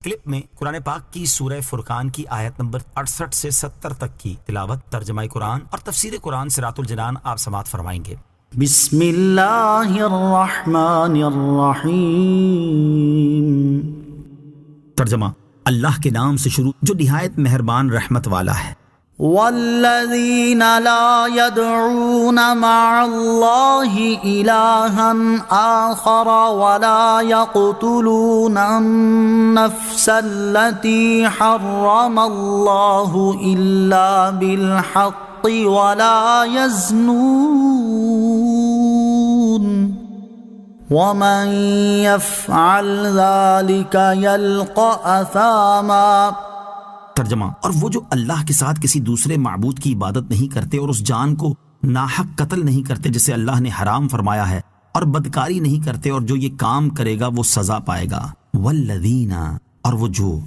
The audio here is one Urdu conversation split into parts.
کلپ میں قرآن پاک کی سورہ فرقان کی آیت نمبر 68 سے 70 تک کی تلاوت، ترجمہ قرآن اور تفسیر قرآن صراط الجنان آپ سماعت فرمائیں گے۔ بسم اللہ الرحمن الرحیم۔ ترجمہ: اللہ کے نام سے شروع جو نہایت مہربان رحمت والا ہے۔ والذین لا يدعون مع اللہ الہا آخر ولا يقتلون النفس التي حرم اللہ الا بالحق ولا يزنون ومن يفعل ذلك يلقى اثاما۔ ترجمہ: اور وہ جو اللہ کے ساتھ کسی دوسرے معبود کی عبادت نہیں کرتے اور اس جان کو ناحق قتل نہیں کرتے جسے اللہ نے حرام فرمایا ہے، اور بدکاری نہیں کرتے، اور جو یہ کام کرے گا وہ سزا پائے گا۔ والذین، اور وہ جو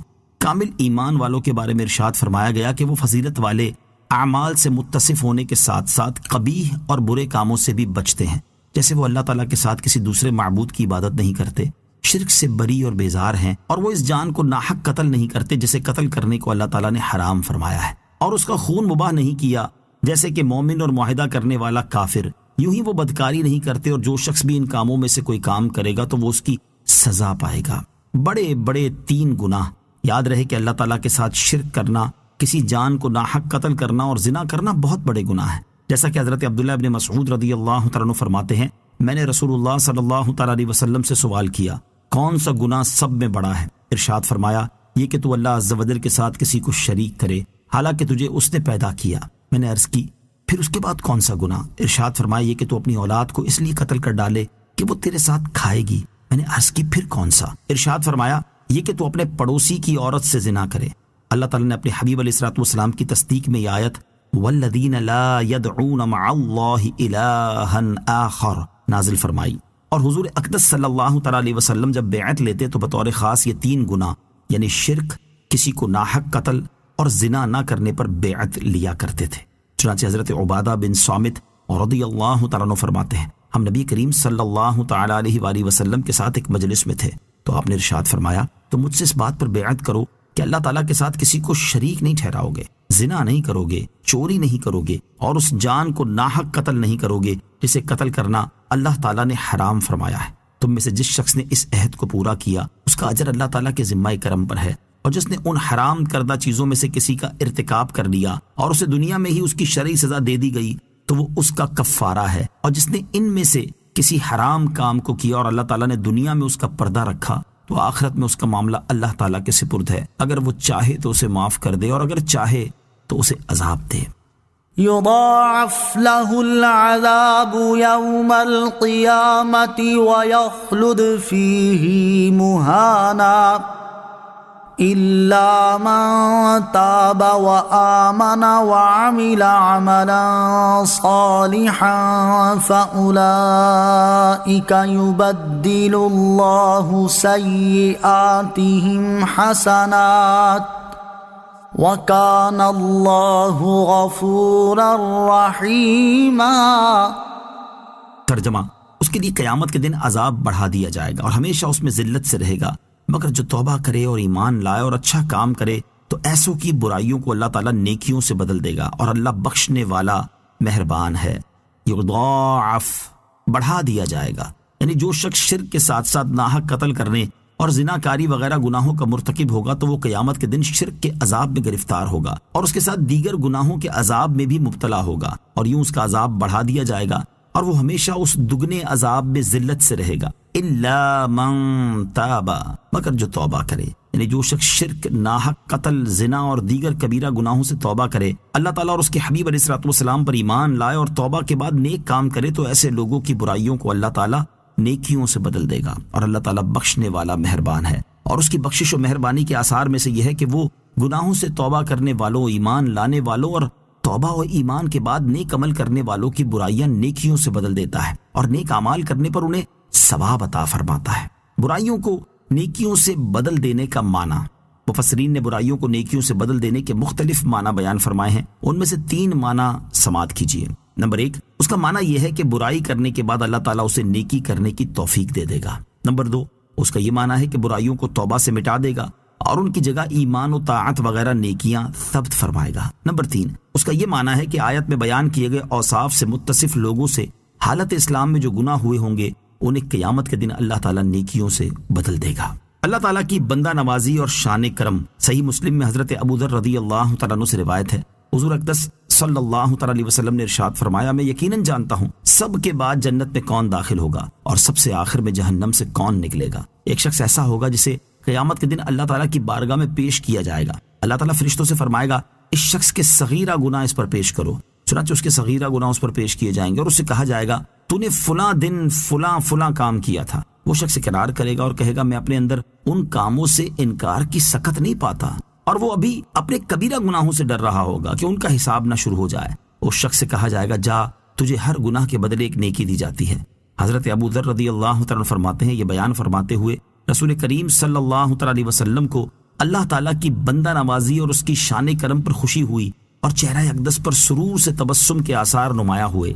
کامل ایمان والوں کے بارے میں ارشاد فرمایا گیا کہ وہ فضیلت والے اعمال سے متصف ہونے کے ساتھ ساتھ قبیح اور برے کاموں سے بھی بچتے ہیں، جیسے وہ اللہ تعالیٰ کے ساتھ کسی دوسرے معبود کی عبادت نہیں کرتے، شرک سے بری اور بیزار ہیں، اور وہ اس جان کو ناحق قتل نہیں کرتے جسے قتل کرنے کو اللہ تعالیٰ نے حرام فرمایا ہے، اور اس کا خون مباح نہیں کیا جیسے کہ مومن اور معاہدہ کرنے والا کافر، یوں ہی وہ بدکاری نہیں کرتے، اور جو شخص بھی ان کاموں میں سے کوئی کام کرے گا تو وہ اس کی سزا پائے گا۔ بڑے بڑے 3 گناہ۔ یاد رہے کہ اللہ تعالیٰ کے ساتھ شرک کرنا، کسی جان کو ناحق قتل کرنا اور زنا کرنا بہت بڑے گناہ ہیں، جیسا کہ حضرت عبداللہ ابن مسعود رضی اللہ تعالیٰ عنہ فرماتے ہیں، میں نے رسول اللہ صلی اللہ تعالیٰ علیہ وسلم سے سوال کیا، کون سا گناہ سب میں بڑا ہے؟ ارشاد فرمایا، یہ کہ تو اللہ عز و جل کے ساتھ کسی کو شریک کرے حالانکہ تجھے اس نے پیدا کیا۔ میں نے عرض کی، پھر اس کے بعد کون سا گناہ؟ ارشاد فرمایا، یہ کہ تو اپنی اولاد کو اس لیے قتل کر ڈالے کہ وہ تیرے ساتھ کھائے گی۔ میں نے عرض کی، پھر کون سا؟ ارشاد فرمایا، یہ کہ تو اپنے پڑوسی کی عورت سے زنا کرے۔ اللہ تعالیٰ نے اپنے حبیب علیہ الصلوۃ والسلام کی تصدیق میں یہ آیت والذین لا يدعون مع اللہ الہا آخر نازل فرمائی، اور حضور اقدس صلی اللہ تعالیٰ علیہ وسلم جب بیعت لیتے تو بطور خاص یہ 3 گناہ یعنی شرک، کسی کو ناحق قتل اور زنا نہ کرنے پر بیعت لیا کرتے تھے۔ چنانچہ حضرت عبادہ بن صامت رضی اللہ تعالیٰ عنہ فرماتے ہیں، ہم نبی کریم صلی اللہ تعالیٰ علیہ وآلہ وسلم کے ساتھ ایک مجلس میں تھے تو آپ نے ارشاد فرمایا، تو مجھ سے اس بات پر بیعت کرو کہ اللہ تعالیٰ کے ساتھ کسی کو شریک نہیں ٹھہراؤ گے، زنا نہیں کرو گے، چوری نہیں کرو گے، اور اس جان کو ناحق قتل نہیں کرو گے جسے قتل کرنا اللہ تعالیٰ نے حرام فرمایا ہے۔ تم میں سے جس شخص نے اس عہد کو پورا کیا اس کا اجر اللہ تعالیٰ کے ذمہ کرم پر ہے، اور جس نے ان حرام کردہ چیزوں میں سے کسی کا ارتکاب کر لیا اور اسے دنیا میں ہی اس کی شرعی سزا دے دی گئی تو وہ اس کا کفارہ ہے، اور جس نے ان میں سے کسی حرام کام کو کیا اور اللہ تعالیٰ نے دنیا میں اس کا پردہ رکھا تو آخرت میں اس کا معاملہ اللہ تعالیٰ کے سپرد ہے، اگر وہ چاہے تو اسے معاف کر دے اور اگر چاہے تو اسے عذاب دے۔ یضاعف له العذاب یوم القیامت ویخلد فیہ مہانا إلا من تاب وآمن وعمل عملا صالحا فأولئك يبدل الله سيئاتهم حسنات وكان الله غفورا رحيما۔ ترجمہ: اس کے لیے قیامت کے دن عذاب بڑھا دیا جائے گا اور ہمیشہ اس میں ذلت سے رہے گا، مگر جو توبہ کرے اور ایمان لائے اور اچھا کام کرے تو ایسوں کی برائیوں کو اللہ تعالیٰ نیکیوں سے بدل دے گا، اور اللہ بخشنے والا مہربان ہے۔ یضاعف، بڑھا دیا جائے گا، یعنی جو شخص شرک کے ساتھ ساتھ ناحق قتل کرنے اور زناکاری وغیرہ گناہوں کا مرتکب ہوگا تو وہ قیامت کے دن شرک کے عذاب میں گرفتار ہوگا اور اس کے ساتھ دیگر گناہوں کے عذاب میں بھی مبتلا ہوگا، اور یوں اس کا عذاب بڑھا دیا جائے گا اور وہ ہمیشہ اس دگنے عذاب میں ذلت سے رہے گا۔ الا من تاب، مگر جو توبہ کرے، یعنی جو شخص شرک، ناحق قتل، زنا اور دیگر کبیرہ گناہوں سے توبہ کرے، اللہ تعالیٰ اور اس کے حبیب علیہ الصلوۃ والسلام پر ایمان لائے اور توبہ کے بعد نیک کام کرے تو ایسے لوگوں کی برائیوں کو اللہ تعالیٰ نیکیوں سے بدل دے گا، اور اللہ تعالیٰ بخشنے والا مہربان ہے۔ اور اس کی بخشش و مہربانی کے آثار میں سے یہ ہے کہ وہ گناہوں سے توبہ کرنے والوں، ایمان لانے والوں اور توبہ و ایمان کے بعد نیک عمل کرنے والوں کی برائیاں نیکیوں سے بدل دیتا ہے، اور نیک اعمال کرنے پر انہیں ثواب عطا فرماتا ہے۔ برائیوں کو نیکیوں سے بدل دینے کا معنی، مفسرین نے برائیوں کو نیکیوں سے بدل دینے کے مختلف معنی بیان فرمائے ہیں، ان میں سے 3 معنی سماعت کیجیے۔ نمبر 1، اس کا معنی یہ ہے کہ برائی کرنے کے بعد اللہ تعالیٰ اسے نیکی کرنے کی توفیق دے دے گا۔ نمبر 2، اس کا یہ معنی ہے کہ برائیوں کو توبہ سے مٹا دے گا اور ان کی جگہ ایمان و طاعت وغیرہ نیکیاں ثبت فرمائے گا۔ نمبر 3، اس کا یہ معنی ہے کہ آیت میں بیان کیے گئے اوصاف سے متصف لوگوں سے حالت اسلام میں جو گناہ ہوئے ہوں گے انہیں قیامت کے دن اللہ تعالیٰ نیکیوں سے بدل دے گا۔ اللہ تعالیٰ کی بندہ نوازی اور شان کرم صحیح مسلم میں حضرت ابو ذر رضی اللہ تعالیٰ عنہ سے روایت ہے، حضور اقدس صلی اللہ تعالیٰ علیہ وسلم نے ارشاد فرمایا، میں یقیناً جانتا ہوں سب کے بعد جنت میں کون داخل ہوگا اور سب سے آخر میں جہنم سے کون نکلے گا۔ ایک شخص ایسا ہوگا جسے قیامت کے دن اللہ تعالیٰ کی بارگاہ میں پیش کیا جائے گا۔ اللہ تعالیٰ فرشتوں سے فرمائے گا اس شخص کے صغیرہ گناہ اس پر پیش کرو، چنانچہ اس کے صغیرہ گناہ اس پر پیش کیے جائیں گے اور اس سے کہا جائے گا تو نے فلاں دن فلاں کام کیا تھا۔ وہ شخص اقرار کرے گا اور کہے گا میں اپنے اندر ان کاموں سے انکار کی سکت نہیں پاتا، اور وہ ابھی اپنے کبیرہ گناہوں سے ڈر رہا ہوگا کہ ان کا حساب نہ شروع ہو جائے۔ اس شخص سے کہا جائے گا جا، تجھے ہر گناہ کے بدلے ایک نیکی دی جاتی ہے۔ حضرت ابو ذر رضی اللہ تعالیٰ فرماتے ہیں، یہ بیان فرماتے ہوئے رسول کریم صلی اللہ تعالیٰ علیہ وسلم کو اللہ تعالیٰ کی بندہ نوازی اور اس کی شان کرم پر خوشی ہوئی اور چہرہ اقدس پر سرور سے تبسم کے آثار نمایاں ہوئے۔